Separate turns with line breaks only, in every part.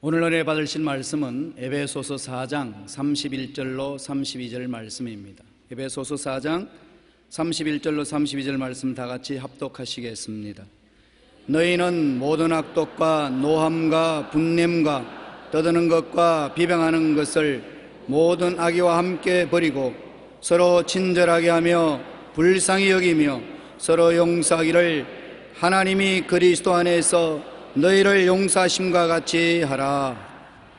오늘 은혜 받으실 말씀은 에베소서 4장 31절로 32절 말씀입니다. 에베소서 4장 31절로 32절 말씀 다 같이 합독하시겠습니다. 너희는 모든 악독과 노함과 분냄과 떠드는 것과 비방하는 것을 모든 악의와 함께 버리고 서로 친절하게 하며 불쌍히 여기며 서로 용서하기를 하나님이 그리스도 안에서 너희를 용서하심과 같이 하라.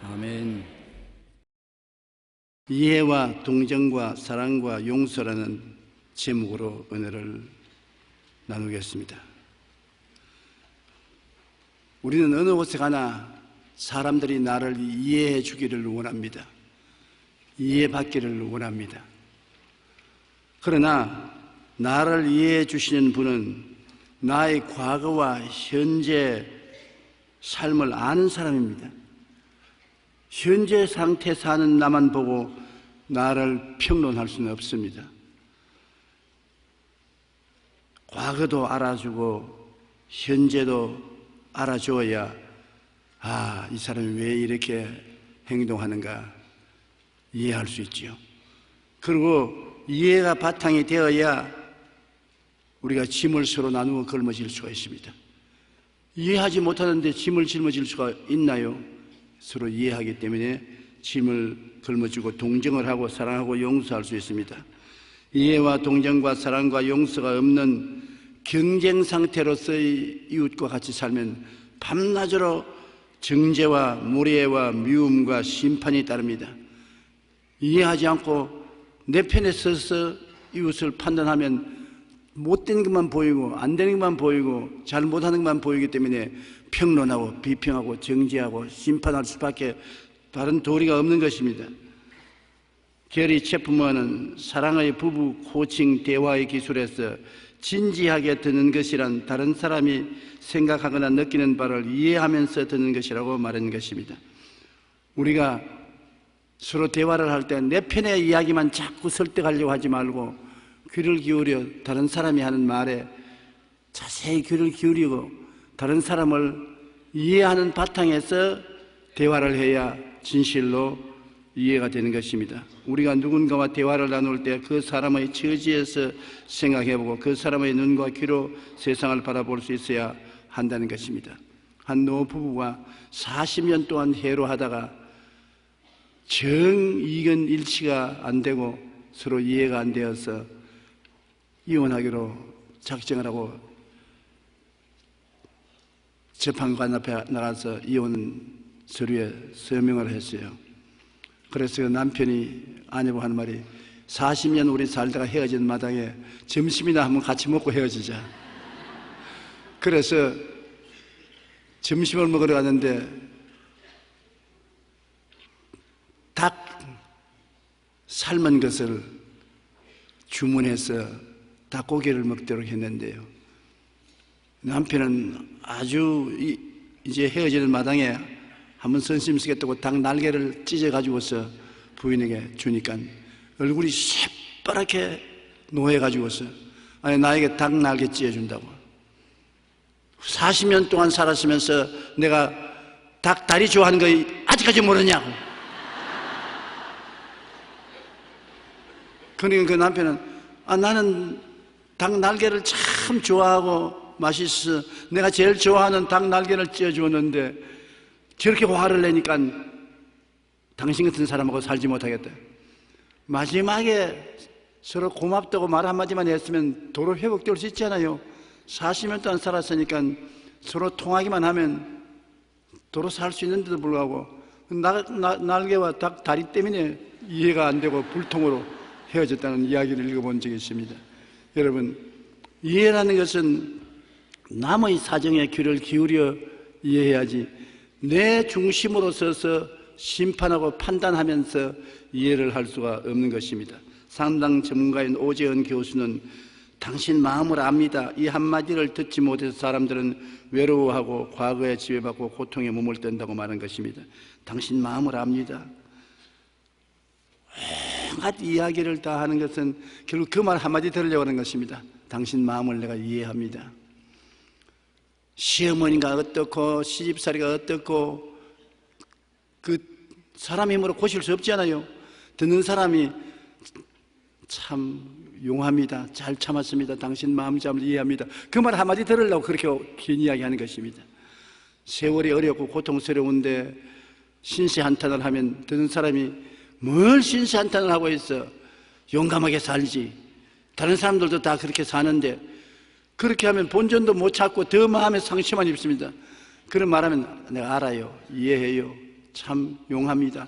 아멘.
이해와 동정과 사랑과 용서라는 제목으로 은혜를 나누겠습니다. 우리는 어느 곳에 가나 사람들이 나를 이해해 주기를 원합니다. 이해받기를 원합니다. 그러나 나를 이해해 주시는 분은 나의 과거와 현재 삶을 아는 사람입니다. 현재 상태 사는 나만 보고 나를 평론할 수는 없습니다. 과거도 알아주고 현재도 알아줘야 이 사람이 왜 이렇게 행동하는가 이해할 수 있지요. 그리고 이해가 바탕이 되어야 우리가 짐을 서로 나누어 걸머질 수가 있습니다. 이해하지 못하는데 짐을 짊어질 수가 있나요? 서로 이해하기 때문에 짐을 걸머쥐고 동정을 하고 사랑하고 용서할 수 있습니다. 이해와 동정과 사랑과 용서가 없는 경쟁 상태로서의 이웃과 같이 살면 밤낮으로 정죄와 무례와 미움과 심판이 따릅니다. 이해하지 않고 내 편에 서서 이웃을 판단하면 못된 것만 보이고 안 되는 것만 보이고 잘못하는 것만 보이기 때문에 평론하고 비평하고 정죄하고 심판할 수밖에 다른 도리가 없는 것입니다. 게리 체프먼은 사랑의 부부 코칭 대화의 기술에서 진지하게 듣는 것이란 다른 사람이 생각하거나 느끼는 바를 이해하면서 듣는 것이라고 말한 것입니다. 우리가 서로 대화를 할 때 내 편의 이야기만 자꾸 설득하려고 하지 말고 귀를 기울여 다른 사람이 하는 말에 자세히 귀를 기울이고 다른 사람을 이해하는 바탕에서 대화를 해야 진실로 이해가 되는 것입니다. 우리가 누군가와 대화를 나눌 때 그 사람의 처지에서 생각해보고 그 사람의 눈과 귀로 세상을 바라볼 수 있어야 한다는 것입니다. 한 노부부가 40년 동안 해로하다가 정이견 일치가 안 되고 서로 이해가 안 되어서 이혼하기로 작정을 하고 재판관 앞에 나가서 이혼 서류에 서명을 했어요. 그래서 남편이 아내고 하는 말이 40년 우리 살다가 헤어진 마당에 점심이나 한번 같이 먹고 헤어지자. 그래서 점심을 먹으러 갔는데 닭 삶은 것을 주문해서 닭고기를 먹도록 했는데요. 남편은 아주 이제 헤어지는 마당에 한번 선심 쓰겠다고 닭 날개를 찢어가지고서 부인에게 주니까 얼굴이 새빠랗게 노해가지고서 아니 나에게 닭 날개 찢어준다고. 40년 동안 살았으면서 내가 닭 다리 좋아하는 거 아직까지 모르냐고. 그러니까 그 남편은 나는 닭 날개를 참 좋아하고 맛있어 내가 제일 좋아하는 닭 날개를 찢어주었는데 저렇게 화를 내니까 당신 같은 사람하고 살지 못하겠다. 마지막에 서로 고맙다고 말 한마디만 했으면 도로 회복될 수 있잖아요. 40년 동안 살았으니까 서로 통하기만 하면 도로 살 수 있는데도 불구하고 날개와 닭 다리 때문에 이해가 안 되고 불통으로 헤어졌다는 이야기를 읽어본 적이 있습니다. 여러분, 이해라는 것은 남의 사정에 귀를 기울여 이해해야지 내 중심으로 서서 심판하고 판단하면서 이해를 할 수가 없는 것입니다. 상당 전문가인 오재은 교수는 당신 마음을 압니다. 이 한마디를 듣지 못해서 사람들은 외로워하고 과거에 지배받고 고통에 몸을 뜬다고 말한 것입니다. 당신 마음을 압니다. 온갖 이야기를 다 하는 것은 결국 그 말 한마디 들으려고 하는 것입니다. 당신 마음을 내가 이해합니다. 시어머니가 어떻고 시집살이가 어떻고 그 사람 힘으로 고칠 수 없잖아요. 듣는 사람이 참 용합니다. 잘 참았습니다. 당신 마음을 이해합니다. 그 말 한마디 들으려고 그렇게 긴 이야기하는 것입니다. 세월이 어렵고 고통스러운데 신세한탄을 하면 듣는 사람이 뭘 신세한탄을 하고 있어, 용감하게 살지, 다른 사람들도 다 그렇게 사는데, 그렇게 하면 본전도 못 찾고 더 마음에 상처만 입습니다. 그런 말하면 내가 알아요, 이해해요, 참 용합니다,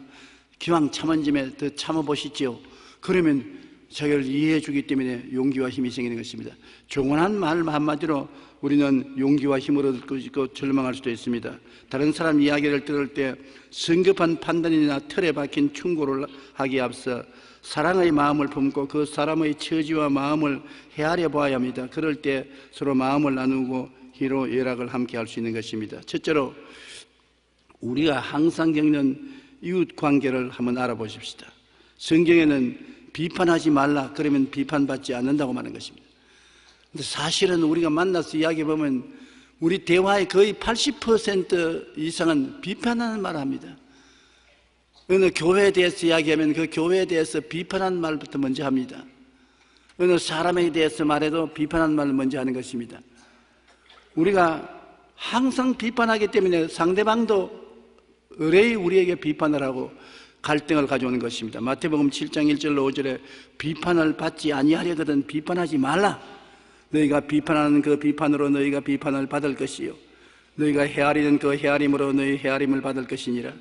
기왕 참은 짐에 더 참아보시지요. 그러면 자기를 이해해 주기 때문에 용기와 힘이 생기는 것입니다. 종언한 말 한마디로 우리는 용기와 힘을 얻을 있고 절망할 수도 있습니다. 다른 사람 이야기를 들을 때 성급한 판단이나 틀에 박힌 충고를 하기에 앞서 사랑의 마음을 품고 그 사람의 처지와 마음을 헤아려 보아야 합니다. 그럴 때 서로 마음을 나누고 희로 애락을 함께 할 수 있는 것입니다. 첫째로 우리가 항상 겪는 이웃 관계를 한번 알아보십시다. 성경에는 비판하지 말라 그러면 비판받지 않는다고 말하는 것입니다. 근데 사실은 우리가 만나서 이야기해보면 우리 대화의 거의 80% 이상은 비판하는 말을 합니다. 어느 교회에 대해서 이야기하면 그 교회에 대해서 비판하는 말부터 먼저 합니다. 어느 사람에 대해서 말해도 비판하는 말을 먼저 하는 것입니다. 우리가 항상 비판하기 때문에 상대방도 의뢰의 우리에게 비판을 하고 갈등을 가져오는 것입니다. 마태복음 7장 1절로 5절에 비판을 받지 아니하려거든 비판하지 말라. 너희가 비판하는 그 비판으로 너희가 비판을 받을 것이요 너희가 헤아리는 그 헤아림으로 너희 헤아림을 받을 것이니라.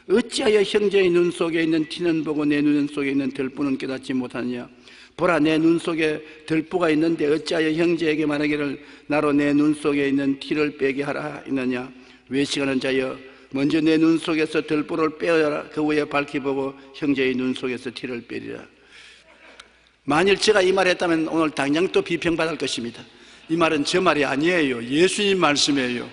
어찌하여 형제의 눈 속에 있는 티는 보고 내 눈 속에 있는 들보는 깨닫지 못하느냐. 보라, 내 눈 속에 들보가 있는데 어찌하여 형제에게 말하기를 나로 내 눈 속에 있는 티를 빼게 하라 했느냐. 외식하는 자여, 먼저 내 눈 속에서 들보를 빼어라. 그 후에 밝히 보고 형제의 눈 속에서 티를 빼리라. 만일 제가 이 말을 했다면 오늘 당장 또 비평받을 것입니다. 이 말은 제 말이 아니에요. 예수님 말씀이에요.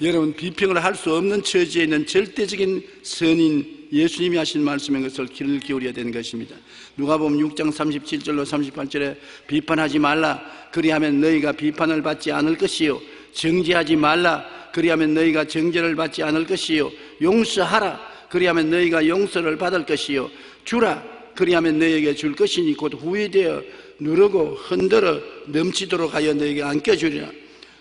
여러분, 비평을 할 수 없는 처지에 있는 절대적인 선인 예수님이 하신 말씀인 것을 귀를 기울여야 되는 것입니다. 누가복음 6장 37절로 38절에 비판하지 말라 그리하면 너희가 비판을 받지 않을 것이요 정죄하지 말라 그리하면 너희가 정죄를 받지 않을 것이요 용서하라 그리하면 너희가 용서를 받을 것이요 주라 그리하면 너희에게 줄 것이니 곧 후회되어 누르고 흔들어 넘치도록 하여 너희에게 안겨주리라.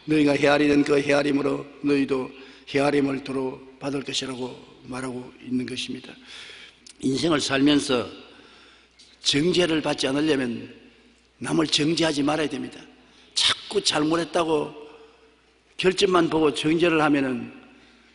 너희가 헤아리는 그 헤아림으로 너희도 헤아림을 도로 받을 것이라고 말하고 있는 것입니다. 인생을 살면서 정죄를 받지 않으려면 남을 정죄하지 말아야 됩니다. 자꾸 잘못했다고 결점만 보고 정죄를 하면은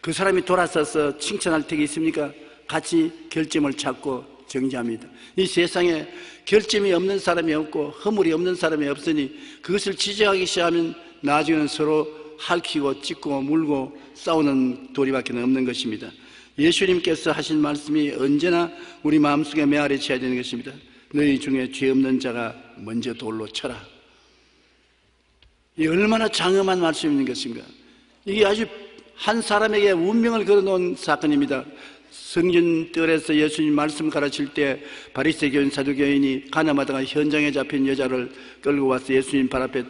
그 사람이 돌아서서 칭찬할 택이 있습니까? 같이 결점을 찾고 정죄합니다. 이 세상에 결점이 없는 사람이 없고 허물이 없는 사람이 없으니 그것을 지적하기 시작하면 나중에는 서로 핥히고 찢고 물고 싸우는 도리밖에 없는 것입니다. 예수님께서 하신 말씀이 언제나 우리 마음속에 메아리 쳐야 되는 것입니다. 너희 중에 죄 없는 자가 먼저 돌로 쳐라. 이 얼마나 장엄한 말씀인 것인가. 이게 아주 한 사람에게 운명을 걸어놓은 사건입니다. 성전뜰에서 예수님 말씀 가르칠 때 바리새교인 사두개인이 가늠하다가 현장에 잡힌 여자를 끌고 와서 예수님 발 앞에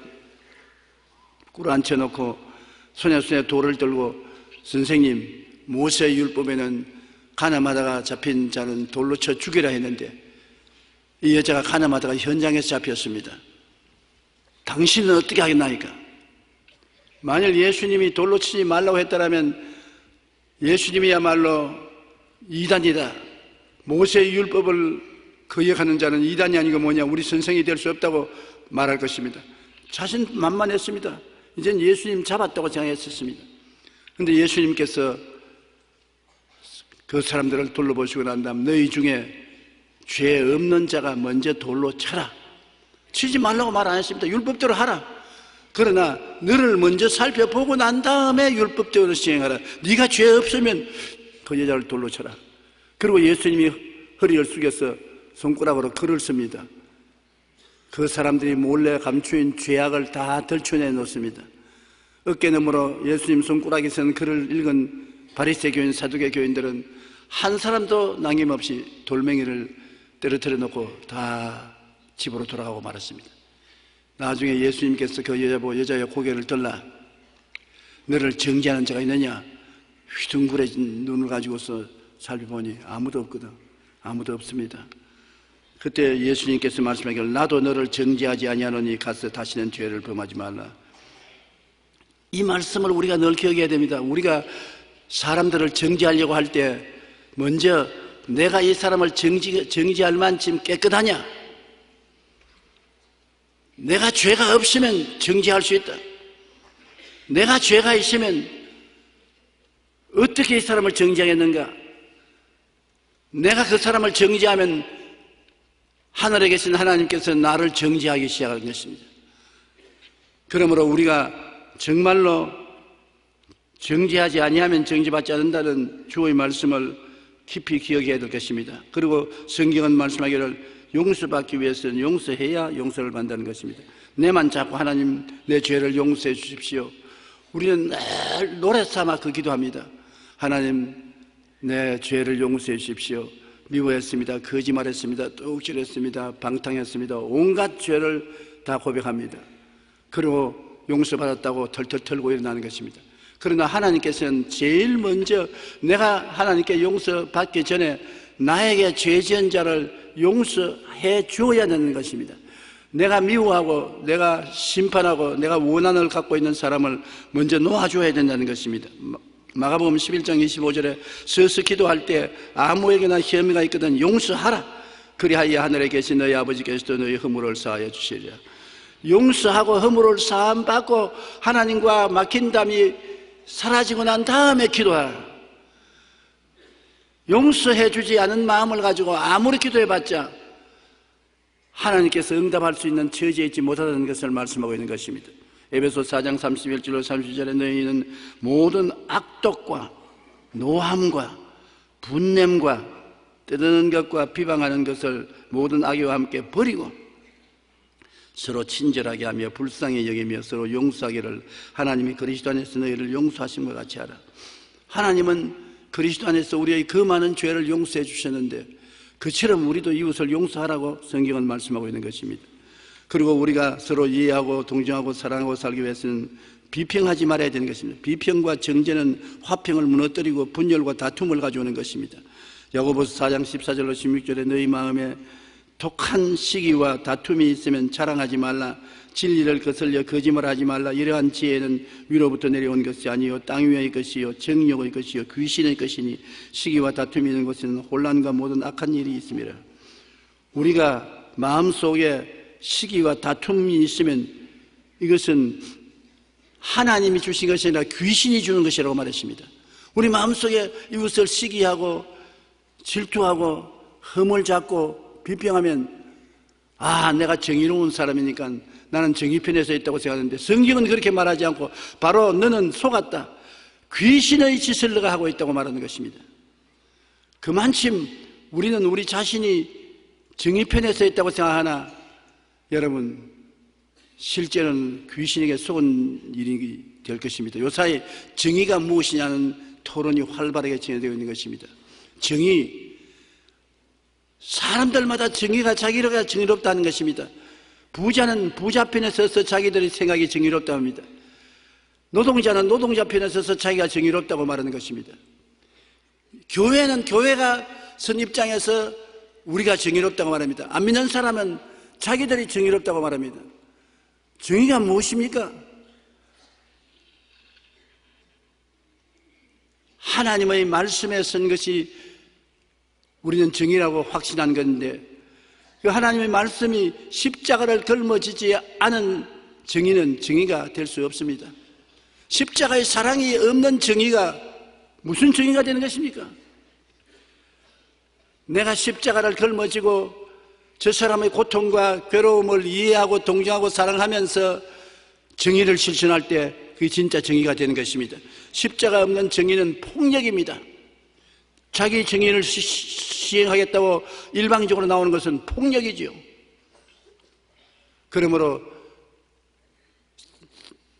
꿇어앉혀놓고 손에 돌을 들고 선생님, 모세 율법에는 가늠하다가 잡힌 자는 돌로 쳐 죽이라 했는데 이 여자가 가늠하다가 현장에서 잡혔습니다. 당신은 어떻게 하겠나이까? 만일 예수님이 돌로 치지 말라고 했다면 예수님이야말로 이단이다. 모세의 율법을 거역하는 자는 이단이 아니고 뭐냐, 우리 선생이 될 수 없다고 말할 것입니다. 자신만만했습니다. 이젠 예수님 잡았다고 생각했었습니다. 그런데 예수님께서 그 사람들을 둘러보시고 난 다음 너희 중에 죄 없는 자가 먼저 돌로 쳐라. 치지 말라고 말 안 했습니다. 율법대로 하라. 그러나 너를 먼저 살펴보고 난 다음에 율법대로 시행하라. 네가 죄 없으면 그 여자를 돌로 쳐라. 그리고 예수님이 허리를 숙여서 손가락으로 글을 씁니다. 그 사람들이 몰래 감추인 죄악을 다 들춰내 놓습니다. 어깨너머로 예수님 손가락에 쓴 글을 읽은 바리새 교인, 사두개 교인들은 한 사람도 남김없이 돌멩이를 떨어뜨려 놓고 다 집으로 돌아가고 말았습니다. 나중에 예수님께서 그 여자의 고개를 들라 너를 정죄하는 자가 있느냐? 휘둥그레진 눈을 가지고서 살펴보니 아무도 없거든. 아무도 없습니다. 그때 예수님께서 말씀하기를 나도 너를 정죄하지 아니하노니 가서 다시는 죄를 범하지 말라. 이 말씀을 우리가 늘 기억해야 됩니다. 우리가 사람들을 정죄하려고 할 때 먼저 내가 이 사람을 정죄할 만큼 깨끗하냐? 내가 죄가 없으면 정죄할 수 있다. 내가 죄가 있으면 어떻게 이 사람을 정죄하겠는가? 내가 그 사람을 정죄하면 하늘에 계신 하나님께서 나를 정죄하기 시작할 것입니다. 그러므로 우리가 정말로 정죄하지 아니하면 정죄받지 않는다는 주의 말씀을 깊이 기억해야 될 것입니다. 그리고 성경은 말씀하기를 용서받기 위해서는 용서해야 용서를 받는다는 것입니다. 내만 자꾸 하나님 내 죄를 용서해 주십시오. 우리는 늘 노래 삼아 그 기도합니다. 하나님 내 죄를 용서해 주십시오. 미워했습니다. 거짓말했습니다. 뚝질했습니다. 방탕했습니다. 온갖 죄를 다 고백합니다. 그리고 용서받았다고 털털 털고 일어나는 것입니다. 그러나 하나님께서는 제일 먼저 내가 하나님께 용서받기 전에 나에게 죄 지은 자를 용서해 주어야 되는 것입니다. 내가 미워하고 내가 심판하고 내가 원한을 갖고 있는 사람을 먼저 놓아줘야 된다는 것입니다. 마가복음 11장 25절에 서서 기도할 때 아무에게나 혐의가 있거든 용서하라. 그리하여 하늘에 계신 너희 아버지께서도 너희 허물을 사하여 주시리라. 용서하고 허물을 사함 받고 하나님과 막힌 담이 사라지고 난 다음에 기도하라. 용서해 주지 않은 마음을 가지고 아무리 기도해봤자 하나님께서 응답할 수 있는 처지에 있지 못하다는 것을 말씀하고 있는 것입니다. 에베소 4장 31절로 32절에 너희는 모든 악독과 노함과 분냄과 떠드는 것과 비방하는 것을 모든 악의와 함께 버리고 서로 친절하게 하며 불쌍히 여기며 서로 용서하기를 하나님이 그리스도 안에서 너희를 용서하신 것 같이 하라. 하나님은 그리스도 안에서 우리의 그 많은 죄를 용서해 주셨는데 그처럼 우리도 이웃을 용서하라고 성경은 말씀하고 있는 것입니다. 그리고 우리가 서로 이해하고 동정하고 사랑하고 살기 위해서는 비평하지 말아야 되는 것입니다. 비평과 정죄는 화평을 무너뜨리고 분열과 다툼을 가져오는 것입니다. 야고보서 4장 14절로 16절에 너희 마음에 독한 시기와 다툼이 있으면 자랑하지 말라. 진리를 거슬려 거짓말하지 말라. 이러한 지혜는 위로부터 내려온 것이 아니요 땅 위의 것이요 정욕의 것이요 귀신의 것이니 시기와 다툼이 있는 곳에는 혼란과 모든 악한 일이 있습니다. 우리가 마음속에 시기와 다툼이 있으면 이것은 하나님이 주신 것이 아니라 귀신이 주는 것이라고 말했습니다. 우리 마음속에 이웃을 시기하고 질투하고 흠을 잡고 비평하면 내가 정의로운 사람이니까 나는 정의 편에 서 있다고 생각하는데 성경은 그렇게 말하지 않고 바로 너는 속았다. 귀신의 짓을 너가 하고 있다고 말하는 것입니다. 그만큼 우리는 우리 자신이 정의 편에 서 있다고 생각하나 여러분 실제는 귀신에게 속은 일이 될 것입니다. 요사이 정의가 무엇이냐는 토론이 활발하게 진행되고 있는 것입니다. 정의, 사람들마다 정의가 자기가 정의롭다는 것입니다. 부자는 부자 편에 서서 자기들의 생각이 정의롭다고 합니다. 노동자는 노동자 편에 서서 자기가 정의롭다고 말하는 것입니다. 교회는 교회가 선 입장에서 우리가 정의롭다고 말합니다. 안 믿는 사람은 자기들이 정의롭다고 말합니다. 정의가 무엇입니까? 하나님의 말씀에 선 것이 우리는 정의라고 확신한 건데 그 하나님의 말씀이 십자가를 걸머지지 않은 정의는 정의가 될 수 없습니다. 십자가의 사랑이 없는 정의가 무슨 정의가 되는 것입니까? 내가 십자가를 걸머지고 저 사람의 고통과 괴로움을 이해하고 동정하고 사랑하면서 정의를 실천할 때 그게 진짜 정의가 되는 것입니다. 십자가 없는 정의는 폭력입니다. 자기 정의를 시행하겠다고 일방적으로 나오는 것은 폭력이지요. 그러므로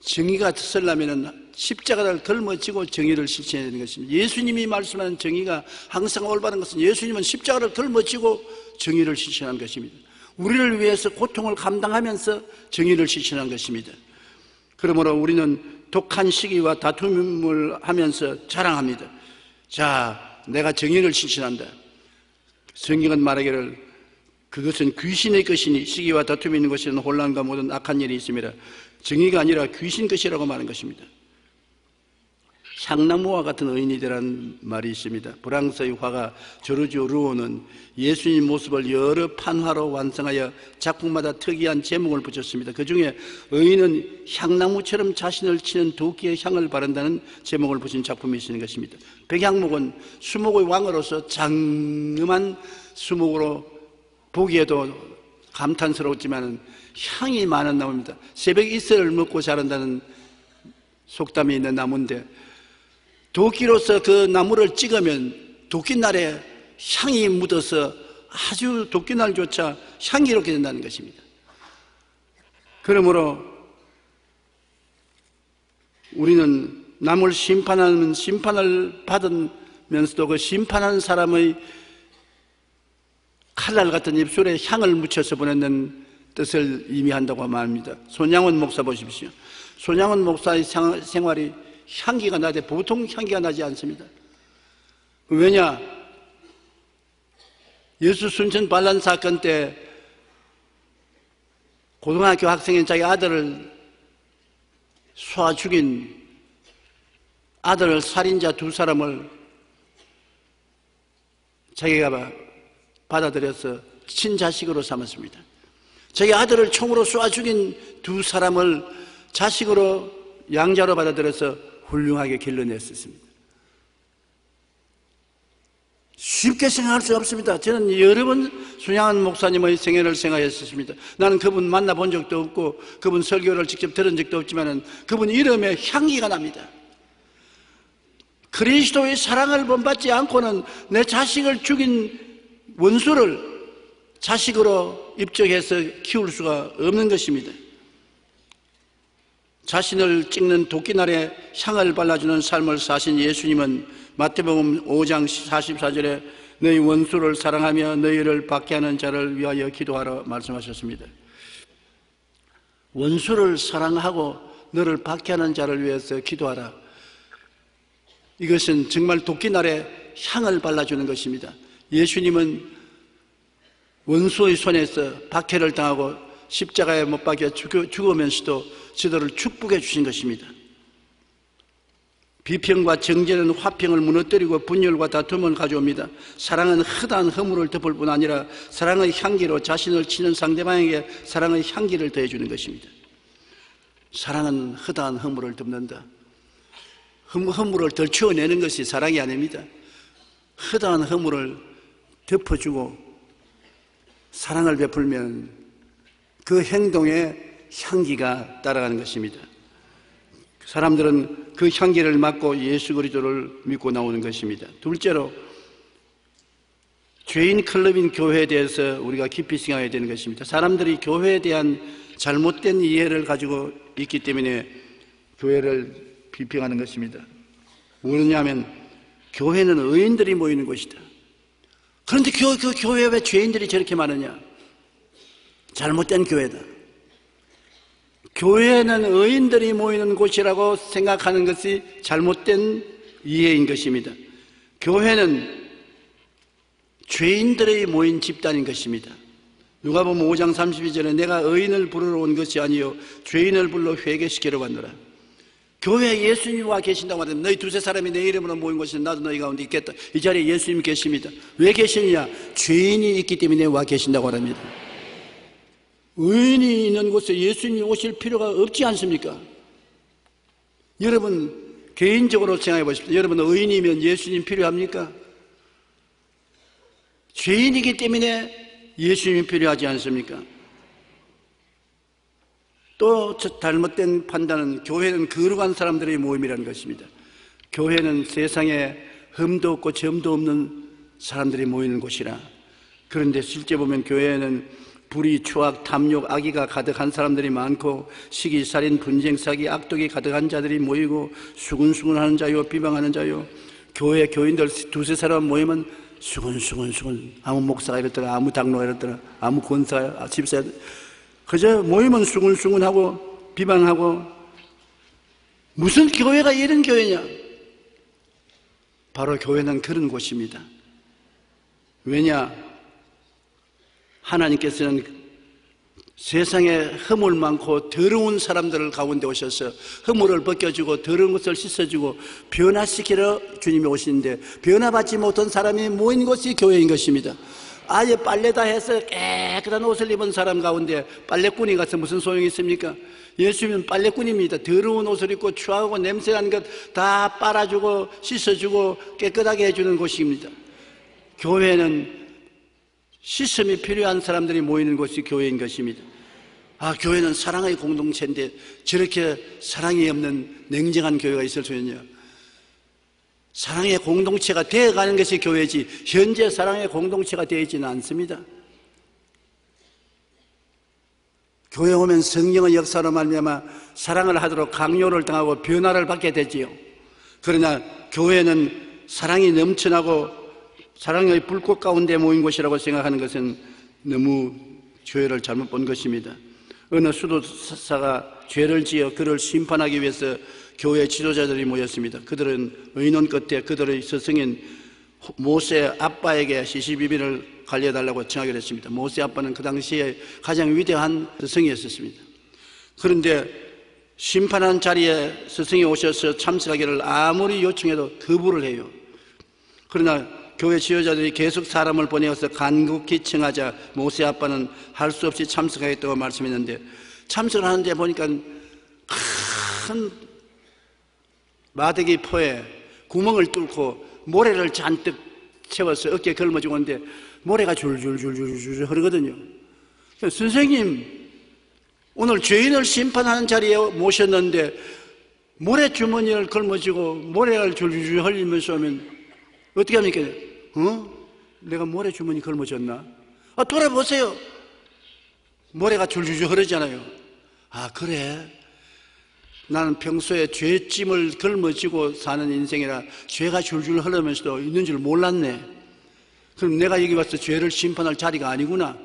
정의가 서려면 십자가를 걸머지고 정의를 실천해야 되는 것입니다. 예수님이 말씀하는 정의가 항상 올바른 것은 예수님은 십자가를 걸머지고 정의를 실천한 것입니다. 우리를 위해서 고통을 감당하면서 정의를 실천한 것입니다. 그러므로 우리는 독한 시기와 다툼을 하면서 자랑합니다. 자, 내가 정의를 실천한다. 성경은 말하기를 그것은 귀신의 것이니 시기와 다툼이 있는 것에는 혼란과 모든 악한 일이 있습니다. 정의가 아니라 귀신 것이라고 말한 것입니다. 향나무와 같은 의인이라는 말이 있습니다. 프랑스의 화가 조르주 루오는 예수님 모습을 여러 판화로 완성하여 작품마다 특이한 제목을 붙였습니다. 그 중에 의인은 향나무처럼 자신을 치는 도끼의 향을 바른다는 제목을 붙인 작품이 있는 것입니다. 백향목은 수목의 왕으로서 장엄한 수목으로 보기에도 감탄스러웠지만 향이 많은 나무입니다. 새벽 이슬을 먹고 자란다는 속담이 있는 나무인데 도끼로서 그 나무를 찍으면 도끼날에 향이 묻어서 아주 도끼날조차 향기롭게 된다는 것입니다. 그러므로 우리는 남을 심판하는 심판을 받으면서도 그 심판하는 사람의 칼날 같은 입술에 향을 묻혀서 보내는 뜻을 의미한다고 말합니다. 손양원 목사 보십시오. 손양원 목사의 생활이 향기가 나되 보통 향기가 나지 않습니다. 왜냐? 예수 순천 반란 사건 때 고등학교 학생인 자기 아들을 쏴 죽인 아들 살인자 두 사람을 자기가 받아들여서 친자식으로 삼았습니다. 자기 아들을 총으로 쏴 죽인 두 사람을 자식으로 양자로 받아들여서 훌륭하게 길러냈었습니다. 쉽게 생각할 수 없습니다. 저는 여러 번 손양원 목사님의 생애를 생각했었습니다. 나는 그분 만나본 적도 없고 그분 설교를 직접 들은 적도 없지만 그분 이름에 향기가 납니다. 그리스도의 사랑을 본받지 않고는 내 자식을 죽인 원수를 자식으로 입적해서 키울 수가 없는 것입니다. 자신을 찍는 도끼날에 향을 발라주는 삶을 사신 예수님은 마태복음 5장 44절에 너희 원수를 사랑하며 너희를 박해하는 자를 위하여 기도하라 말씀하셨습니다. 원수를 사랑하고 너를 박해하는 자를 위해서 기도하라. 이것은 정말 도끼날에 향을 발라주는 것입니다. 예수님은 원수의 손에서 박해를 당하고 십자가에 못 박혀 죽으면서도 저들을 축복해 주신 것입니다. 비평과 정죄는 화평을 무너뜨리고 분열과 다툼을 가져옵니다. 사랑은 허다한 허물을 덮을 뿐 아니라 사랑의 향기로 자신을 치는 상대방에게 사랑의 향기를 더해주는 것입니다. 사랑은 허다한 허물을 덮는다. 허물을 덜치워내는 것이 사랑이 아닙니다. 허다한 허물을 덮어주고 사랑을 베풀면 그 행동에 향기가 따라가는 것입니다. 사람들은 그 향기를 맡고 예수 그리스도를 믿고 나오는 것입니다. 둘째로 죄인 클럽인 교회에 대해서 우리가 깊이 생각해야 되는 것입니다. 사람들이 교회에 대한 잘못된 이해를 가지고 있기 때문에 교회를 비평하는 것입니다. 뭐냐면 교회는 의인들이 모이는 곳이다. 그런데 그 교회에 왜 죄인들이 저렇게 많으냐? 잘못된 교회다. 교회는 의인들이 모이는 곳이라고 생각하는 것이 잘못된 이해인 것입니다. 교회는 죄인들이 모인 집단인 것입니다. 누가복음 5장 32절에 내가 의인을 부르러 온 것이 아니요 죄인을 불러 회개시키러 왔노라. 교회에 예수님이 와 계신다고 하는데 너희 두세 사람이 내 이름으로 모인 곳에 나도 너희 가운데 있겠다. 이 자리에 예수님이 계십니다. 왜 계시느냐? 죄인이 있기 때문에 와 계신다고 합니다. 의인이 있는 곳에 예수님이 오실 필요가 없지 않습니까? 여러분 개인적으로 생각해 보십시오. 여러분 의인이면 예수님 필요합니까? 죄인이기 때문에 예수님이 필요하지 않습니까? 또 잘못된 판단은 교회는 거룩한 사람들의 모임이라는 것입니다. 교회는 세상에 흠도 없고 점도 없는 사람들이 모이는 곳이라. 그런데 실제 보면 교회는 불의, 추악, 탐욕, 악의가 가득한 사람들이 많고 시기, 살인, 분쟁, 사기, 악독이 가득한 자들이 모이고 수군수군하는 자요, 비방하는 자요. 교회 교인들 두세 사람 모이면 수군수군 아무 목사가 이랬더라, 아무 장로가 이랬더라, 아무 권사가, 집사, 그저 모이면 수군수군하고 비방하고. 무슨 교회가 이런 교회냐? 바로 교회는 그런 곳입니다. 왜냐? 하나님께서는 세상에 허물 많고 더러운 사람들을 가운데 오셔서 허물을 벗겨주고 더러운 것을 씻어주고 변화시키러 주님이 오시는데, 변화받지 못한 사람이 모인 곳이 교회인 것입니다. 아예 빨래 다 해서 깨끗한 옷을 입은 사람 가운데 빨래꾼이 가서 무슨 소용이 있습니까? 예수님은 빨래꾼입니다. 더러운 옷을 입고 추하고 냄새나는 것 다 빨아주고 씻어주고 깨끗하게 해주는 곳입니다. 교회는 씻음이 필요한 사람들이 모이는 곳이 교회인 것입니다. 교회는 사랑의 공동체인데 저렇게 사랑이 없는 냉정한 교회가 있을 수 있냐? 사랑의 공동체가 되어가는 것이 교회지, 현재 사랑의 공동체가 되어 있지는 않습니다. 교회 오면 성령의 역사로 말미암아 사랑을 하도록 강요를 당하고 변화를 받게 되지요. 그러나 교회는 사랑이 넘쳐나고 사랑의 불꽃 가운데 모인 곳이라고 생각하는 것은 너무 교회를 잘못 본 것입니다. 어느 수도사가 죄를 지어 그를 심판하기 위해서 교회 지도자들이 모였습니다. 그들은 의논 끝에 그들의 스승인 모세 아빠에게 시시비비를 관리해달라고 청하기로 했습니다. 모세 아빠는 그 당시에 가장 위대한 스승이었습니다. 그런데 심판한 자리에 스승이 오셔서 참석하기를 아무리 요청해도 거부를 해요. 그러나 교회 지도자들이 계속 사람을 보내어서 간곡히 청하자 모세 아빠는 할 수 없이 참석하겠다고 말씀했는데, 참석을 하는데 보니까 큰 마대기 포에 구멍을 뚫고 모래를 잔뜩 채워서 어깨에 걸머쥐고 있는데 모래가 줄줄줄줄줄 흐르거든요. 선생님, 오늘 죄인을 심판하는 자리에 모셨는데 모래 주머니를 걸머쥐고 모래를 줄줄줄 흘리면서 하면 어떻게 합니까? 내가 모래 주머니 걸머졌나? 돌아보세요. 모래가 줄줄줄 흐르잖아요. 그래. 나는 평소에 죄짐을 걸머쥐고 사는 인생이라 죄가 줄줄 흐르면서도 있는 줄 몰랐네. 그럼 내가 여기 와서 죄를 심판할 자리가 아니구나.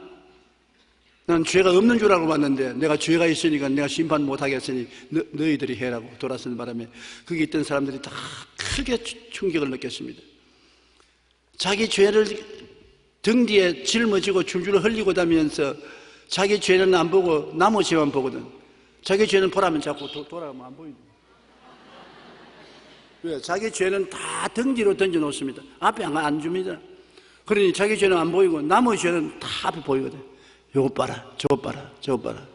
난 죄가 없는 줄 알고 왔는데 내가 죄가 있으니까 내가 심판 못하겠으니 너희들이 해라고 돌아서는 바람에 거기 있던 사람들이 다 크게 충격을 느꼈습니다. 자기 죄를 등 뒤에 짊어지고 줄줄 흘리고 다니면서 자기 죄는 안 보고 나무 죄만 보거든. 자기 죄는 보라면 자꾸 돌아가면 안 보이죠. 왜? 자기 죄는 다 등 뒤로 던져놓습니다. 앞에 안 줍니다. 그러니 자기 죄는 안 보이고 나머지 죄는 다 앞에 보이거든. 요것 봐라, 저것 봐라, 저것 봐라.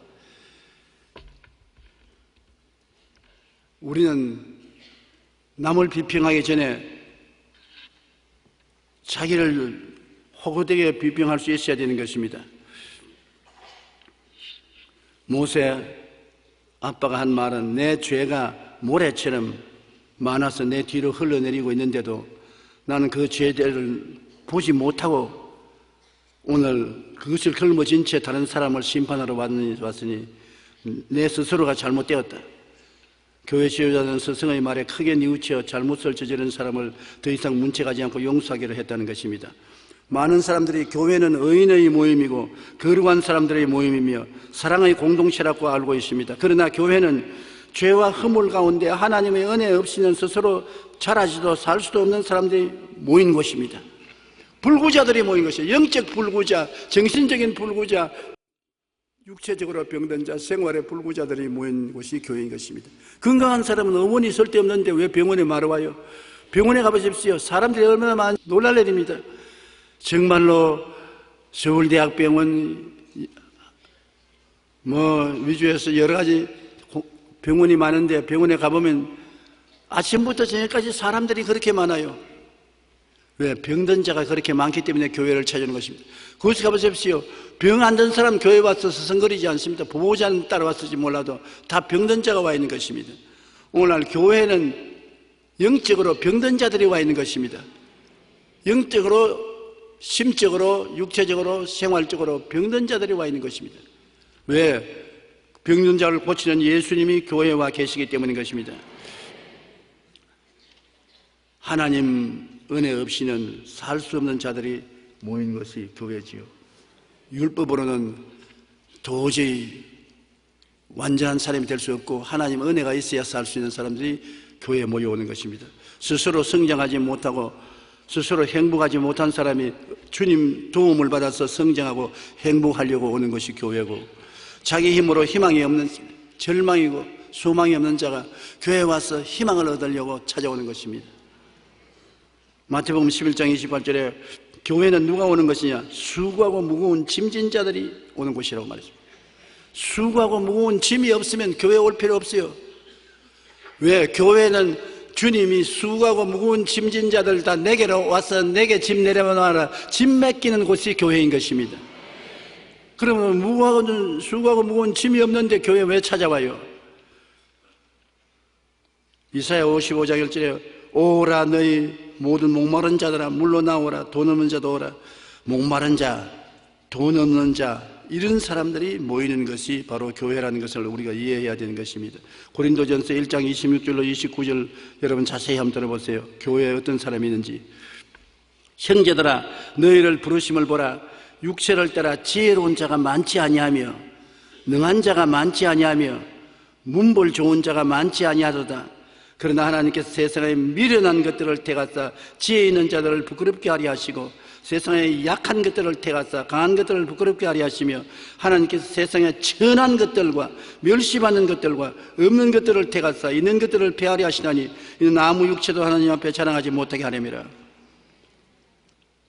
우리는 남을 비평하기 전에 자기를 호구되게 비평할 수 있어야 되는 것입니다. 모세 아빠가 한 말은 내 죄가 모래처럼 많아서 내 뒤로 흘러내리고 있는데도 나는 그 죄들을 보지 못하고 오늘 그것을 걸머진 채 다른 사람을 심판하러 왔으니 내 스스로가 잘못되었다. 교회 지도자는 스승의 말에 크게 뉘우쳐 잘못을 저지른 사람을 더 이상 문책하지 않고 용서하기로 했다는 것입니다. 많은 사람들이 교회는 의인의 모임이고 거룩한 사람들의 모임이며 사랑의 공동체라고 알고 있습니다. 그러나 교회는 죄와 허물 가운데 하나님의 은혜 없이는 스스로 자라지도 살 수도 없는 사람들이 모인 곳입니다. 불구자들이 모인 것이에요. 영적 불구자, 정신적인 불구자, 육체적으로 병든 자, 생활의 불구자들이 모인 곳이 교회인 것입니다. 건강한 사람은 어머니 쓸데없는데 왜 병원에 말아 와요? 병원에 가보십시오. 사람들이 얼마나 많이 놀랄 일입니다. 정말로 서울대학병원 위주에서 여러 가지 병원이 많은데 병원에 가보면 아침부터 저녁까지 사람들이 그렇게 많아요. 왜? 병든 자가 그렇게 많기 때문에 교회를 찾아오는 것입니다. 그곳에 가보십시오. 병 안 든 사람 교회 와서 서성거리지 않습니다. 보호자는 따라왔을지 몰라도 다 병든 자가 와 있는 것입니다. 오늘날 교회는 영적으로 병든 자들이 와 있는 것입니다. 영적으로 심적으로, 육체적으로, 생활적으로 병든 자들이 와 있는 것입니다. 왜? 병든 자를 고치는 예수님이 교회에 와 계시기 때문인 것입니다. 하나님 은혜 없이는 살 수 없는 자들이 모인 것이 교회지요. 율법으로는 도저히 완전한 사람이 될 수 없고 하나님 은혜가 있어야 살 수 있는 사람들이 교회에 모여오는 것입니다. 스스로 성장하지 못하고 스스로 행복하지 못한 사람이 주님 도움을 받아서 성장하고 행복하려고 오는 것이 교회고, 자기 힘으로 희망이 없는, 절망이고 소망이 없는 자가 교회에 와서 희망을 얻으려고 찾아오는 것입니다. 마태복음 11장 28절에 교회는 누가 오는 것이냐? 수고하고 무거운 짐진 자들이 오는 곳이라고 말했습니다. 수고하고 무거운 짐이 없으면 교회에 올 필요 없어요. 왜? 교회는 주님이 수고하고 무거운 짐진 자들 다 내게로 와서 내게 짐 내려놔라, 짐 맡기는 곳이 교회인 것입니다. 그러면 수고하고 무거운 짐이 없는데 교회 왜 찾아와요? 이사야 55장 1절에 오라 너희 모든 목마른 자들아 물로 나오라, 돈 없는 자도 오라. 목마른 자, 돈 없는 자, 이런 사람들이 모이는 것이 바로 교회라는 것을 우리가 이해해야 되는 것입니다. 고린도전서 1장 26절로 29절 여러분 자세히 한번 들어보세요. 교회에 어떤 사람이 있는지. 형제들아 너희를 부르심을 보라. 육체를 따라 지혜로운 자가 많지 아니하며 능한 자가 많지 아니하며 문벌 좋은 자가 많지 아니하도다. 그러나 하나님께서 세상에 미련한 것들을 택하사 지혜 있는 자들을 부끄럽게 하려 하시고 세상에 약한 것들을 택하사 강한 것들을 부끄럽게 하려 하시며 하나님께서 세상에 천한 것들과 멸시받는 것들과 없는 것들을 택하사 있는 것들을 폐하려 하시나니 이는 아무 육체도 하나님 앞에 자랑하지 못하게 하려니라.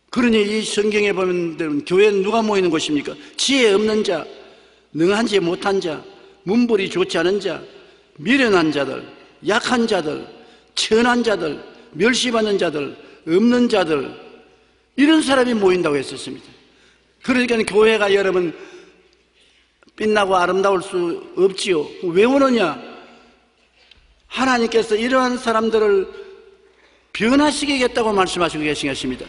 그러니 이 성경에 보면 교회는 누가 모이는 곳입니까? 지혜 없는 자, 능한지 못한 자, 문벌이 좋지 않은 자, 미련한 자들, 약한 자들, 천한 자들, 멸시받는 자들, 없는 자들, 이런 사람이 모인다고 했었습니다. 그러니까 교회가 여러분 빛나고 아름다울 수 없지요. 왜 오느냐? 하나님께서 이러한 사람들을 변화시키겠다고 말씀하시고 계신 것입니다.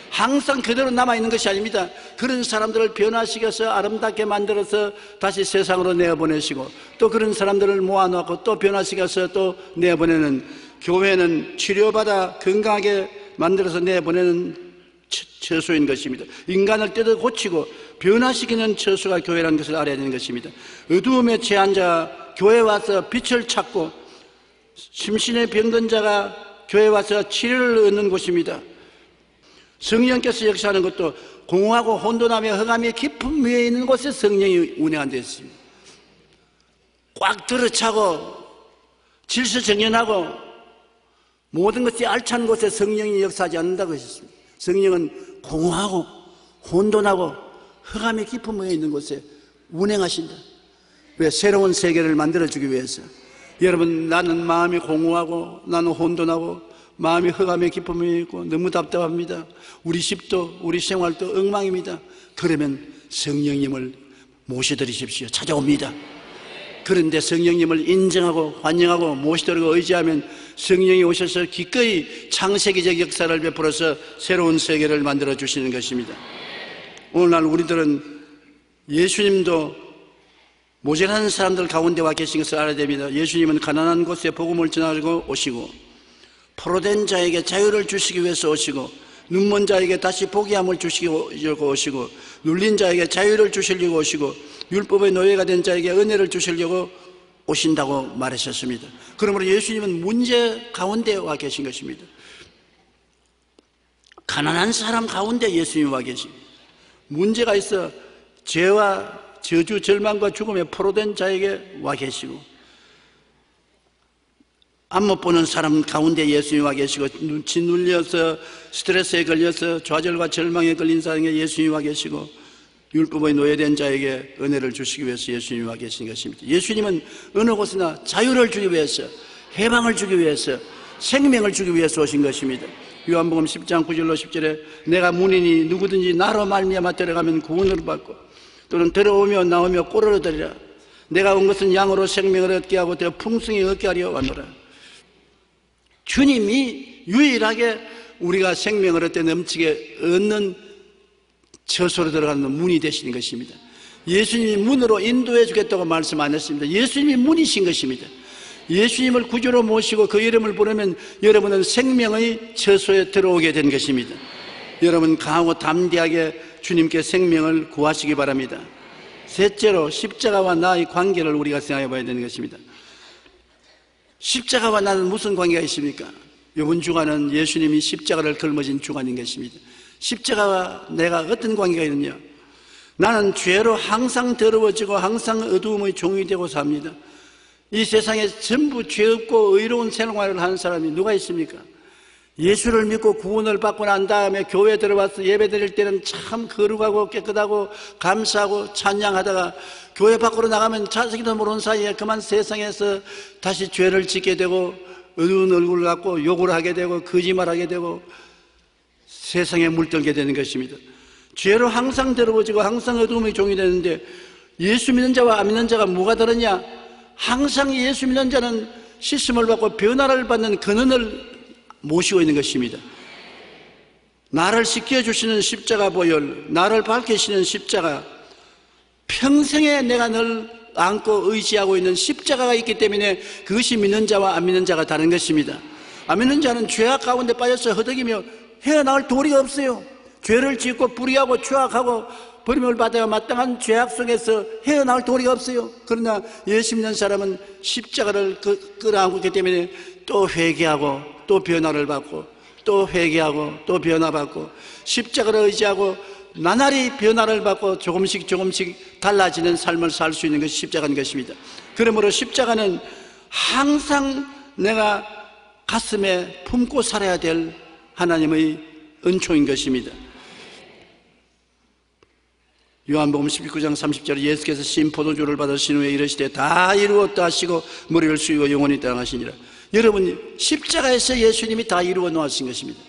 항상 그대로 남아있는 것이 아닙니다. 그런 사람들을 변화시켜서 아름답게 만들어서 다시 세상으로 내어보내시고 또 그런 사람들을 모아놓고 또 변화시켜서 또 내어보내는, 교회는 치료받아 건강하게 만들어서 내보내는 처소인 것입니다. 인간을 뜯어 고치고 변화시키는 처소가 교회라는 것을 알아야 되는 것입니다. 어두움에 처한 자가 교회에 와서 빛을 찾고 심신에 병든 자가 교회에 와서 치료를 얻는 곳입니다. 성령께서 역사하는 것도 공허하고 혼돈하며 흑암의 깊은 위에 있는 곳에 성령이 운행한 데 있습니다. 꽉 들어차고 질서정연하고 모든 것이 알찬 곳에 성령이 역사하지 않는다고 하셨습니다. 성령은 공허하고 혼돈하고 흑암의 깊은 위에 있는 곳에 운행하신다. 왜? 새로운 세계를 만들어주기 위해서. 여러분, 나는 마음이 공허하고 나는 혼돈하고 마음이 흑암의 기쁨이 있고 너무 답답합니다. 우리 집도 우리 생활도 엉망입니다. 그러면 성령님을 모셔드리십시오. 찾아옵니다. 그런데 성령님을 인정하고 환영하고 모시도록 의지하면 성령이 오셔서 기꺼이 창세기적 역사를 베풀어서 새로운 세계를 만들어 주시는 것입니다. 오늘날 우리들은 예수님도 모자란 사람들 가운데 와 계신 것을 알아야 됩니다. 예수님은 가난한 곳에 복음을 전하고 오시고 포로된 자에게 자유를 주시기 위해서 오시고 눈먼 자에게 다시 보기함을 주시려고 오시고 눌린 자에게 자유를 주시려고 오시고 율법의 노예가 된 자에게 은혜를 주시려고 오신다고 말하셨습니다. 그러므로 예수님은 문제 가운데 와 계신 것입니다. 가난한 사람 가운데 예수님이 와 계십니다. 문제가 있어 죄와 저주, 절망과 죽음에 포로된 자에게 와 계시고 안 못 보는 사람 가운데 예수님이 와 계시고 짓눌려서 스트레스에 걸려서 좌절과 절망에 걸린 사람에게 예수님이 와 계시고 율법의 노예된 자에게 은혜를 주시기 위해서 예수님이 와 계신 것입니다. 예수님은 어느 곳이나 자유를 주기 위해서, 해방을 주기 위해서, 생명을 주기 위해서 오신 것입니다. 요한복음 10장 9절로 10절에 내가 문이니 누구든지 나로 말미암아 들어가면 구원을 받고 또는 들어오며 나오며 꼴을 얻으리라. 내가 온 것은 양으로 생명을 얻게 하고 더 풍성히 얻게 하려 왔노라. 주님이 유일하게 우리가 생명을 얻게 넘치게 얻는 처소로 들어가는 문이 되시는 것입니다. 예수님이 문으로 인도해 주겠다고 말씀 안 했습니다. 예수님이 문이신 것입니다. 예수님을 구주로 모시고 그 이름을 부르면 여러분은 생명의 처소에 들어오게 된 것입니다. 여러분 강하고 담대하게 주님께 생명을 구하시기 바랍니다. 셋째로 십자가와 나의 관계를 우리가 생각해 봐야 되는 것입니다. 십자가와 나는 무슨 관계가 있습니까? 이번 주간은 예수님이 십자가를 걸머진 주간인 것입니다. 십자가와 내가 어떤 관계가 있느냐? 나는 죄로 항상 더러워지고 항상 어두움의 종이 되고 삽니다. 이 세상에 전부 죄 없고 의로운 생활을 하는 사람이 누가 있습니까? 예수를 믿고 구원을 받고 난 다음에 교회에 들어와서 예배 드릴 때는 참 거룩하고 깨끗하고 감사하고 찬양하다가 교회 밖으로 나가면 자식도 모르는 사이에 그만 세상에서 다시 죄를 짓게 되고 어두운 얼굴을 갖고 욕을 하게 되고 거짓말하게 되고 세상에 물들게 되는 것입니다. 죄로 항상 더러워지고 항상 어두움의 종이 되는데 예수 믿는 자와 안 믿는 자가 뭐가 다르냐? 항상 예수 믿는 자는 씻음을 받고 변화를 받는 근원을 모시고 있는 것입니다. 나를 씻겨주시는 십자가 보혈, 나를 밝히시는 십자가, 평생에 내가 늘 안고 의지하고 있는 십자가가 있기 때문에 그것이 믿는 자와 안 믿는 자가 다른 것입니다. 안 믿는 자는 죄악 가운데 빠져서 허덕이며 헤어나올 도리가 없어요. 죄를 짓고 불의하고 추악하고 버림을 받아야 마땅한 죄악 속에서 헤어나올 도리가 없어요. 그러나 예수 믿는 사람은 십자가를 끌어안고 있기 때문에 또 회개하고 또 변화를 받고 또 회개하고 또 변화받고 십자가를 의지하고 나날이 변화를 받고 조금씩 달라지는 삶을 살 수 있는 것이 십자가인 것입니다. 그러므로 십자가는 항상 내가 가슴에 품고 살아야 될 하나님의 은총인 것입니다. 요한복음 19장 30절에 예수께서 신 포도주를 받으신 후에 이르시되 다 이루었다 하시고 머리를 숙이고 영원히 떠나가시니라. 여러분 십자가에서 예수님이 다 이루어 놓으신 것입니다.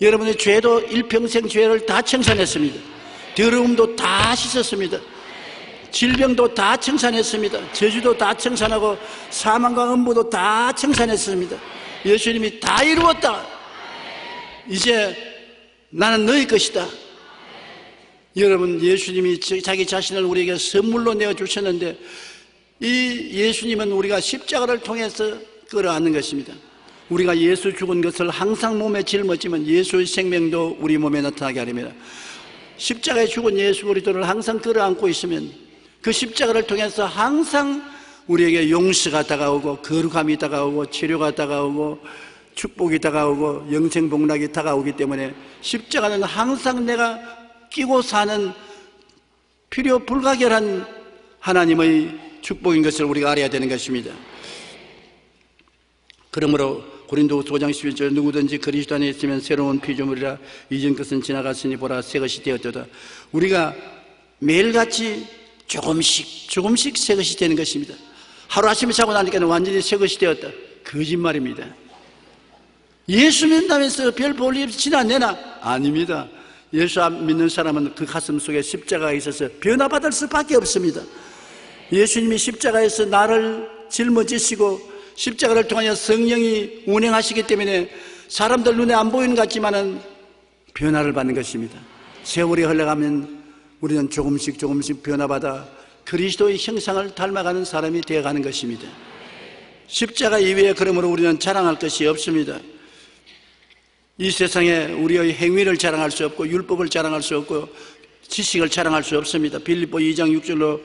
여러분의 죄도 일평생 죄를 다 청산했습니다. 더러움도 다 씻었습니다. 질병도 다 청산했습니다. 저주도 다 청산하고 사망과 음부도 다 청산했습니다. 예수님이 다 이루었다. 이제 나는 너희 것이다. 여러분 예수님이 자기 자신을 우리에게 선물로 내어주셨는데 이 예수님은 우리가 십자가를 통해서 끌어안는 것입니다. 우리가 예수 죽은 것을 항상 몸에 짊어지면 예수의 생명도 우리 몸에 나타나게 하렵니다. 십자가에 죽은 예수 그리스도를 항상 끌어안고 있으면 그 십자가를 통해서 항상 우리에게 용서가 다가오고 거룩함이 다가오고 치료가 다가오고 축복이 다가오고 영생복락이 다가오기 때문에 십자가는 항상 내가 끼고 사는 필요 불가결한 하나님의 축복인 것을 우리가 알아야 되는 것입니다. 그러므로 고린도후서 5장 11절 누구든지 그리스도 안에 있으면 새로운 피조물이라 이전 것은 지나갔으니 보라 새 것이 되었도다. 우리가 매일같이 조금씩 새 것이 되는 것입니다. 하루아침에 자고 나니까 완전히 새 것이 되었다. 거짓말입니다. 예수 믿는다면서 별 볼 일 없이 지나내나? 아닙니다. 예수 믿는 사람은 그 가슴 속에 십자가가 있어서 변화받을 수밖에 없습니다. 예수님이 십자가에서 나를 짊어지시고 십자가를 통하여 성령이 운행하시기 때문에 사람들 눈에 안 보이는 것 같지만은 변화를 받는 것입니다. 세월이 흘러가면 우리는 조금씩 변화받아 그리스도의 형상을 닮아가는 사람이 되어가는 것입니다. 십자가 이외에 그러므로 우리는 자랑할 것이 없습니다. 이 세상에 우리의 행위를 자랑할 수 없고 율법을 자랑할 수 없고 지식을 자랑할 수 없습니다. 빌립보 2장 6절로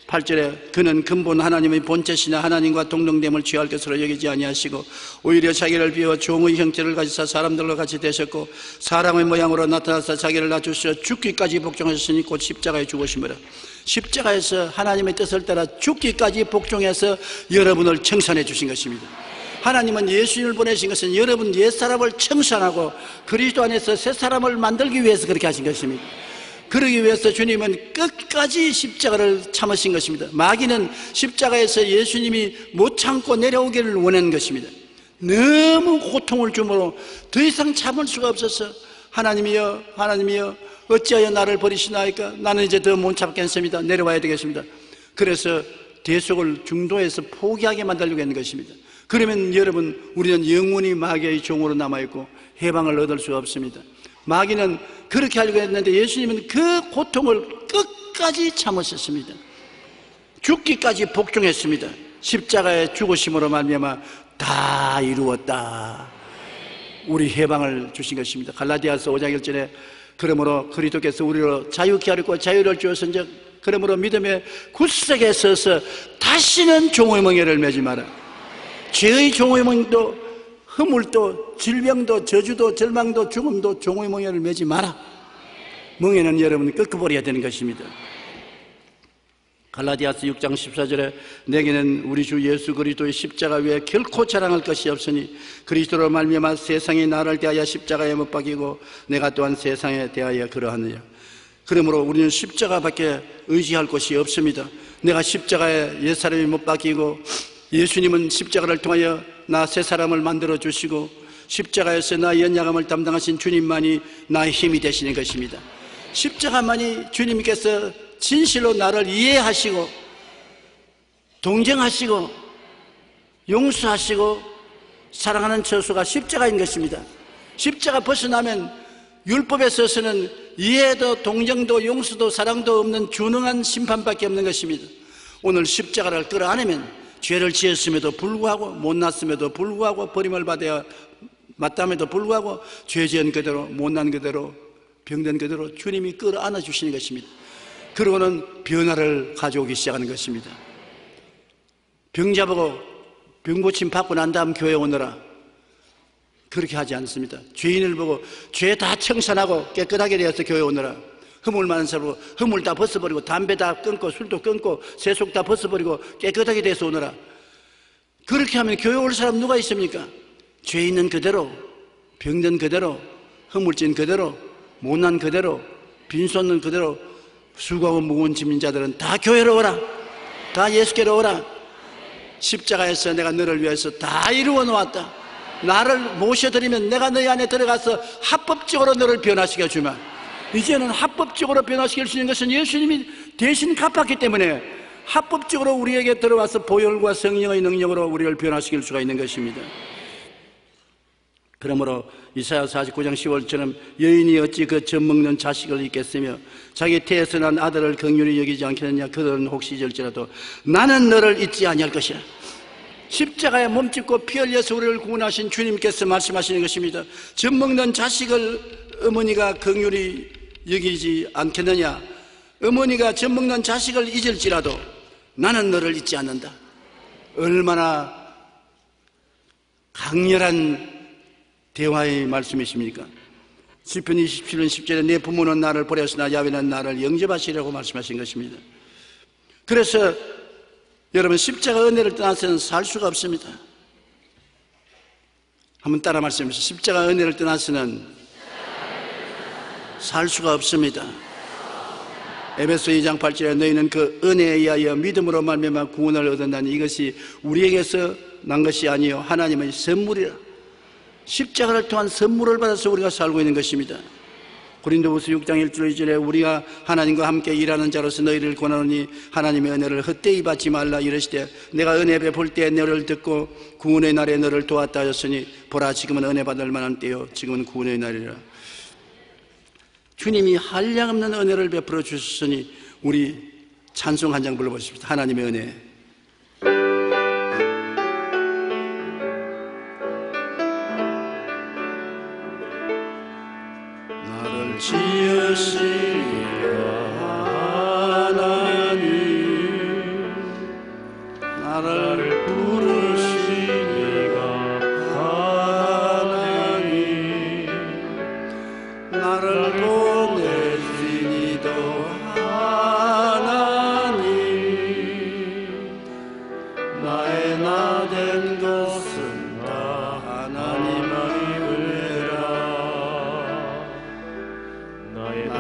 8절에 그는 근본 하나님의 본체시나 하나님과 동등됨을 취할 것으로 여기지 아니하시고 오히려 자기를 비워 종의 형체를 가지사 사람들과 같이 되셨고 사람의 모양으로 나타나서 자기를 낮추셔 죽기까지 복종하셨으니 곧 십자가에 죽으심이라. 십자가에서 하나님의 뜻을 따라 죽기까지 복종해서 여러분을 청산해 주신 것입니다. 하나님은 예수님을 보내신 것은 여러분 옛사람을 청산하고 그리스도 안에서 새 사람을 만들기 위해서 그렇게 하신 것입니다. 그러기 위해서 주님은 끝까지 십자가를 참으신 것입니다. 마귀는 십자가에서 예수님이 못 참고 내려오기를 원하는 것입니다. 너무 고통을 주므로 더 이상 참을 수가 없어서 하나님이여 어찌하여 나를 버리시나이까? 나는 이제 더 못 참겠습니다. 내려와야 되겠습니다. 그래서 대속을 중도에서 포기하게 만들려고 하는 것입니다. 그러면 여러분 우리는 영원히 마귀의 종으로 남아있고 해방을 얻을 수 없습니다. 마귀는 그렇게 하려고 했는데 예수님은 그 고통을 끝까지 참으셨습니다. 죽기까지 복종했습니다. 십자가의 죽으심으로 말미암아 다 이루었다. 우리 해방을 주신 것입니다. 갈라디아서 5장 1절에 그러므로 그리스도께서 우리로 자유케 하려고 자유를 주었은즉 그러므로 믿음의 굳세게 서서 다시는 종의 멍에를 매지 마라. 죄의 종의 멍도 허물도 질병도 저주도 절망도 죽음도 종의 멍에를 매지 마라. 멍에는 여러분 꺾어버려야 되는 것입니다. 갈라디아서 6장 14절에 내게는 우리 주 예수 그리스도의 십자가 외에 결코 자랑할 것이 없으니 그리스도로 말미암아 세상이 나를 대하여 십자가에 못 박이고 내가 또한 세상에 대하여 그러하느냐. 그러므로 우리는 십자가밖에 의지할 것이 없습니다. 내가 십자가에 옛사람이 못 박이고 예수님은 십자가를 통하여 나 새 사람을 만들어 주시고 십자가에서 나의 연약함을 담당하신 주님만이 나의 힘이 되시는 것입니다. 십자가만이 주님께서 진실로 나를 이해하시고 동정하시고 용서하시고 사랑하는 처소가 십자가인 것입니다. 십자가 벗어나면 율법에 있어서는 이해도 동정도 용서도 사랑도 없는 준응한 심판밖에 없는 것입니다. 오늘 십자가를 끌어안으면 죄를 지었음에도 불구하고 못났음에도 불구하고 버림을 받아야 마땅함에도 불구하고 죄 지은 그대로 못난 그대로 병든 그대로 주님이 끌어안아 주시는 것입니다. 그러고는 변화를 가져오기 시작하는 것입니다. 병자보고 병고침 받고 난 다음 교회 오너라, 그렇게 하지 않습니다. 죄인을 보고 죄 다 청산하고 깨끗하게 되어서 교회 오너라, 허물 많은 사람 보고 허물 다 벗어버리고 담배 다 끊고 술도 끊고 세속 다 벗어버리고 깨끗하게 돼서 오너라. 그렇게 하면 교회 올 사람 누가 있습니까? 죄 있는 그대로, 병든 그대로, 허물진 그대로, 못난 그대로, 빈손은 그대로 수고하고 무거운 짐진 자들은 다 교회로 오라. 다 예수께로 오라. 십자가에서 내가 너를 위해서 다 이루어 놓았다. 나를 모셔드리면 내가 너희 안에 들어가서 합법적으로 너를 변화시켜 주마. 이제는 합법적으로 변화시킬 수 있는 것은 예수님이 대신 갚았기 때문에 합법적으로 우리에게 들어와서 보혈과 성령의 능력으로 우리를 변화시킬 수가 있는 것입니다. 그러므로 이사야 49장 10월처럼 여인이 어찌 그 젖 먹는 자식을 잊겠으며 자기 태에서 난 아들을 긍휼히 여기지 않겠느냐. 그들은 혹시 잊을지라도 나는 너를 잊지 아니할 것이라. 십자가에 몸짓고 피 흘려서 우리를 구원하신 주님께서 말씀하시는 것입니다. 젖 먹는 자식을 어머니가 긍휼히 여기지 않겠느냐. 어머니가 젖 먹는 자식을 잊을지라도 나는 너를 잊지 않는다. 얼마나 강렬한 대화의 말씀이십니까? 시편 27편 10절에 내 부모는 나를 버렸으나 야훼는 나를 영접하시려고 말씀하신 것입니다. 그래서 여러분, 십자가 은혜를 떠나서는 살 수가 없습니다. 한번 따라 말씀해주세요. 십자가 은혜를 떠나서는 살 수가 없습니다. 에베소 2장 8절에 너희는 그 은혜에 의하여 믿음으로 말미암아 구원을 얻었나니 이것이 우리에게서 난 것이 아니요 하나님의 선물이라. 십자가를 통한 선물을 받아서 우리가 살고 있는 것입니다. 고린도후서 6장 1절 2절에 우리가 하나님과 함께 일하는 자로서 너희를 권하노니 하나님의 은혜를 헛되이 받지 말라. 이르시되 내가 은혜 베풀 때 너를 듣고 구원의 날에 너를 도왔다 하였으니 보라 지금은 은혜 받을 만한 때요 지금은 구원의 날이라. 주님이 한량없는 은혜를 베풀어 주셨으니 우리 찬송 한 장 불러보십시다. 하나님의 은혜. 나를 지으시리라 하나님, 나를 부르시리가 하나님, 나를 보내시니도 하나님, 나의 나 된 것은 다 하나님의 은혜라. 나의 나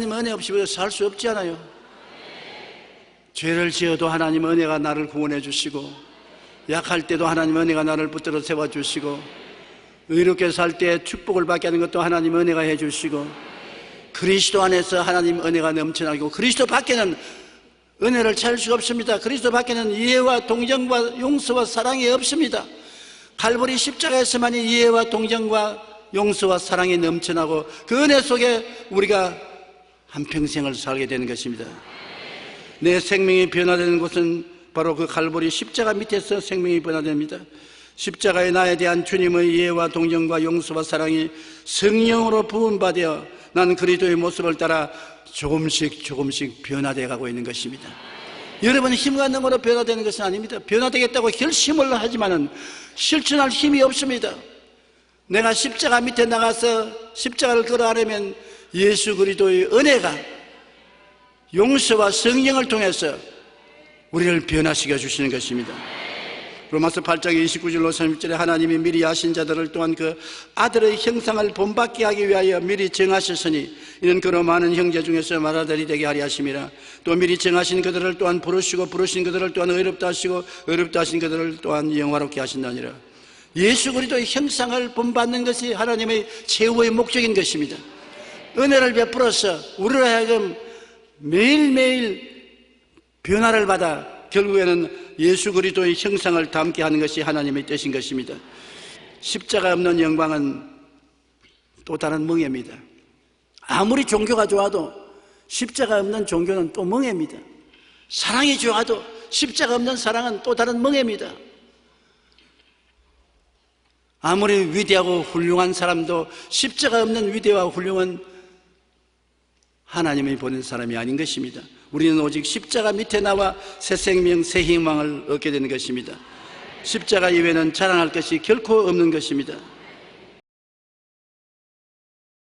하나님 은혜 없이 살 수 없지 않아요? 죄를 지어도 하나님 은혜가 나를 구원해 주시고, 약할 때도 하나님 은혜가 나를 붙들어 세워주시고, 의롭게 살 때 축복을 받게 하는 것도 하나님 은혜가 해주시고, 그리스도 안에서 하나님 은혜가 넘쳐나고, 그리스도 밖에는 은혜를 찾을 수가 없습니다. 그리스도 밖에는 이해와 동정과 용서와 사랑이 없습니다. 갈보리 십자가에서만이 이해와 동정과 용서와 사랑이 넘쳐나고, 그 은혜 속에 우리가 한평생을 살게 되는 것입니다. 내 생명이 변화되는 곳은 바로 그 갈보리 십자가 밑에서 생명이 변화됩니다. 십자가의 나에 대한 주님의 이해와 동정과 용서와 사랑이 성령으로 부음받아 난 그리스도의 모습을 따라 조금씩 변화되어 가고 있는 것입니다. 여러분, 힘과 능으로 변화되는 것은 아닙니다. 변화되겠다고 결심을 하지만은 실천할 힘이 없습니다. 내가 십자가 밑에 나가서 십자가를 걸어가려면 예수 그리스도의 은혜가 용서와 성령을 통해서 우리를 변화시켜 주시는 것입니다. 로마서 8장 29절로 30절에 하나님이 미리 아신 자들을 또한 그 아들의 형상을 본받게 하기 위하여 미리 정하셨으니 이는 그로 많은 형제 중에서 맏아들이 되게 하려 하심이라. 또 미리 정하신 그들을 또한 부르시고 부르신 그들을 또한 의롭다 하시고 의롭다 하신 그들을 또한 영화롭게 하신다니라. 예수 그리스도의 형상을 본받는 것이 하나님의 최후의 목적인 것입니다. 은혜를 베풀어서 우리로 하여금 매일매일 변화를 받아 결국에는 예수 그리스도의 형상을 담게 하는 것이 하나님의 뜻인 것입니다. 십자가 없는 영광은 또 다른 멍해입니다. 아무리 종교가 좋아도 십자가 없는 종교는 또 멍해입니다. 사랑이 좋아도 십자가 없는 사랑은 또 다른 멍해입니다. 아무리 위대하고 훌륭한 사람도 십자가 없는 위대와 훌륭한 하나님이 보낸 사람이 아닌 것입니다. 우리는 오직 십자가 밑에 나와 새 생명, 새 희망을 얻게 되는 것입니다. 십자가 이외에는 자랑할 것이 결코 없는 것입니다.